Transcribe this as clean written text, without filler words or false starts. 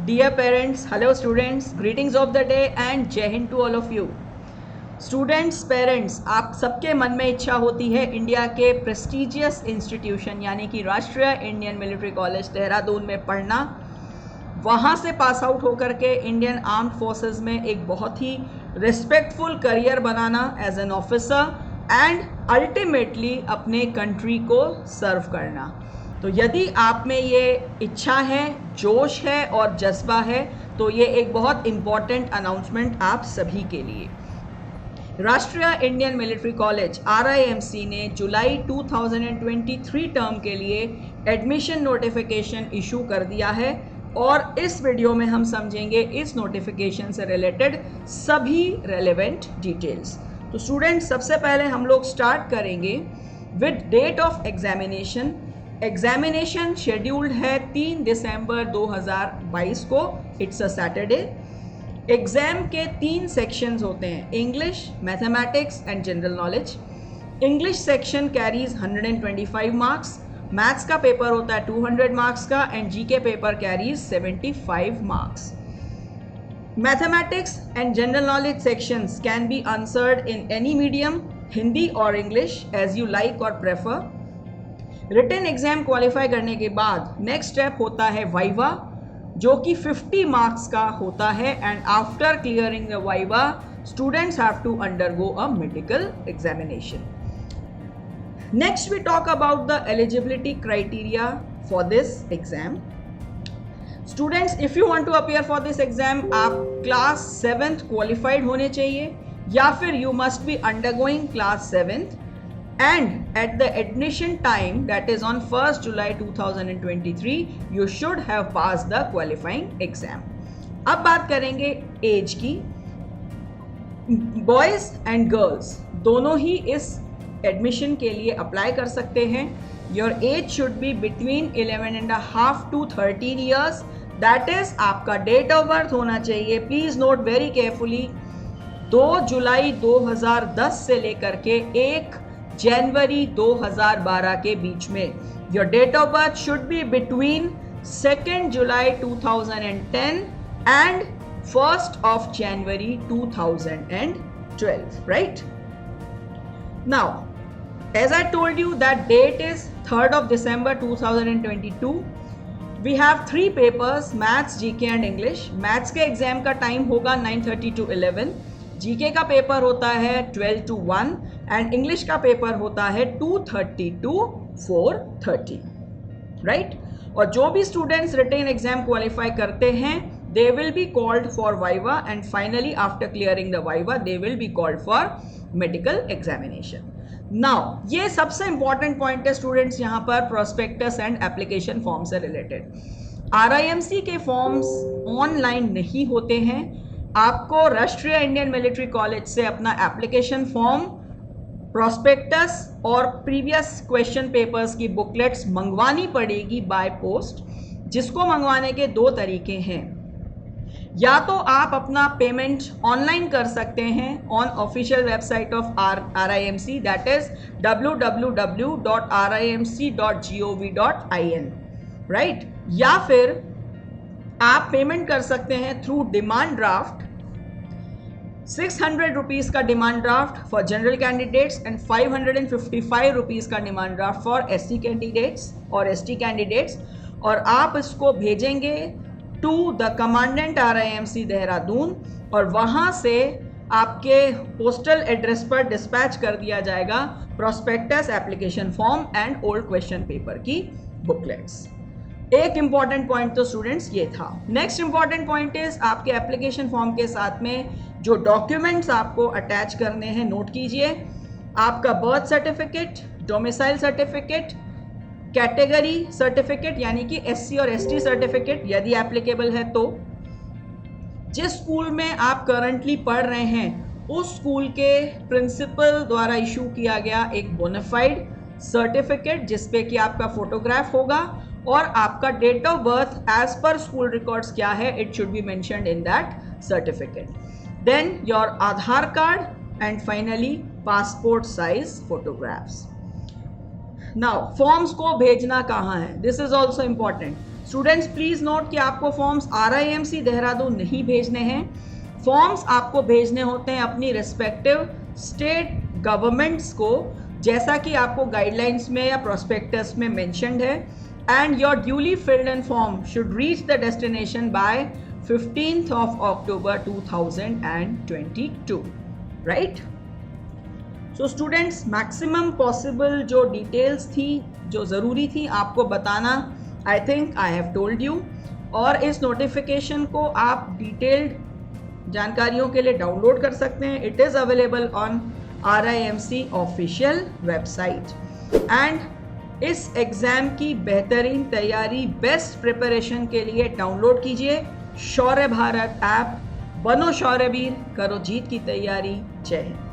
Dear parents, hello students, greetings of the day and जय Hind to all of you. Students, parents, आप सबके मन में इच्छा होती है इंडिया के प्रेस्टिजियस इंस्टीट्यूशन यानी कि राष्ट्रीय इंडियन मिलिट्री कॉलेज देहरादून में पढ़ना, वहाँ से पास आउट होकर के इंडियन आर्म्ड फोर्सेस में एक बहुत ही रिस्पेक्टफुल करियर बनाना as an officer and ultimately अपने कंट्री को सर्व करना. तो यदि आप में ये इच्छा है, जोश है और जज्बा है, तो ये एक बहुत इम्पॉर्टेंट अनाउंसमेंट आप सभी के लिए. राष्ट्रीय इंडियन मिलिट्री कॉलेज RIMC ने जुलाई 2023 टर्म के लिए एडमिशन नोटिफिकेशन इशू कर दिया है और इस वीडियो में हम समझेंगे इस नोटिफिकेशन से रिलेटेड सभी रेलेवेंट डिटेल्स. तो स्टूडेंट्स, सबसे पहले हम लोग स्टार्ट करेंगे with date of examination. Examination scheduled है 3 दिसंबर 2022 को. It's a Saturday. एग्जाम के 3 सेक्शंस होते हैं, English, mathematics and general knowledge. English section carries 125 marks, maths का पेपर होता है 200 मार्क्स का and GK paper carries 75 marks. Mathematics and general knowledge sections can be answered in any medium, Hindi और English as you like और prefer. Written exam qualify करने के बाद next step होता है वाइवा, जो कि 50 मार्क्स का होता है and after clearing the viva students have to undergo a medical examination. Next we talk about the eligibility criteria for this exam. Students, if you want to appear for this exam, आप class 7th qualified होने चाहिए या फिर you must be undergoing class 7th and at the admission time, that is on 1st July 2023, you should have passed the qualifying exam. अब बात करेंगे as की. Boys and girls दोनों ही इस एडमिशन के लिए अप्लाई कर सकते हैं. Your age should be between 11.5 to 13 years. That is आपका डेट ऑफ बर्थ होना चाहिए. प्लीज नोट वेरी केयरफुली, 2 जुलाई 2010 से लेकर के 1 जनवरी 2012 के बीच में. Your date of birth should be between 2nd July 2010 and 1st of January 2012, right? Now, as I told you, that date is 3rd of December 2022. We have 3 papers, maths, GK and English. maths के exam का time होगा 9:30 to 11. GK का paper होता है 12 to 1 and English का paper होता है 2:30 to 4:30, right? और जो भी स्टूडेंट्स रिटेन एग्जाम क्वालिफाई करते हैं, they will be called for viva and finally after clearing the viva they will be called for medical examination. Now, ये सबसे इंपॉर्टेंट पॉइंट है स्टूडेंट्स यहाँ पर प्रोस्पेक्टस एंड एप्लीकेशन फॉर्म से related. RIMC के forms online नहीं होते हैं. आपको राष्ट्रीय इंडियन मिलिट्री कॉलेज से अपना एप्लीकेशन फॉर्म, प्रोस्पेक्टस और प्रीवियस क्वेश्चन पेपर्स की बुकलेट्स मंगवानी पड़ेगी बाय पोस्ट, जिसको मंगवाने के 2 तरीके हैं. या तो आप अपना पेमेंट ऑनलाइन कर सकते हैं on official website of RIMC, that is www.rimc.gov.in, right? या फिर आप पेमेंट कर सकते हैं थ्रू डिमांड ड्राफ्ट. 600 रुपीज़ का demand draft for general candidates and 555 rupees का demand draft for SC candidates और ST कैंडिडेट्स. और आप इसको भेजेंगे to the commandant RIMC Dehradun और वहाँ से आपके पोस्टल एड्रेस पर डिस्पैच कर दिया जाएगा prospectus, application form and old question paper की बुकलेट्स. एक इंपॉर्टेंट पॉइंट तो स्टूडेंट्स ये था. नेक्स्ट इंपॉर्टेंट पॉइंट इज आपके एप्लीकेशन फॉर्म के साथ में जो डॉक्यूमेंट्स आपको अटैच करने हैं, नोट कीजिए. आपका birth certificate, domicile certificate, category certificate यानी कि SC और ST सर्टिफिकेट यदि एप्लीकेबल है तो, जिस स्कूल में आप करंटली पढ़ रहे हैं उस स्कूल के प्रिंसिपल द्वारा इशू किया गया एक बोनाफाइड सर्टिफिकेट जिसपे कि आपका फोटोग्राफ होगा और आपका डेट ऑफ बर्थ एज पर स्कूल रिकॉर्ड्स क्या है, it should be mentioned in that certificate. Then your Aadhaar card and finally passport size photographs. Now, forms को भेजना कहाँ है, this is also important. Students please note कि आपको फॉर्म्स RIMC देहरादून नहीं भेजने हैं, फॉर्म्स आपको भेजने होते हैं अपनी रिस्पेक्टिव स्टेट गवर्नमेंट्स को, जैसा कि आपको गाइडलाइंस में या प्रोस्पेक्टस में मेंशन्ड है. And your duly filled in form should reach the destination by 15th of October 2022, right. So students, maximum possible जो डिटेल्स थी, जो ज़रूरी थी आपको बताना, I think I have told you. और इस नोटिफिकेशन को आप डिटेल्ड जानकारियों के लिए डाउनलोड कर सकते हैं. It is available on RIMC official website. And इस एग्ज़ाम की बेहतरीन तैयारी, बेस्ट प्रिपरेशन के लिए डाउनलोड कीजिए शौर्य भारत ऐप. बनो शौर्यवीर, करो जीत की तैयारी. जय हिंद.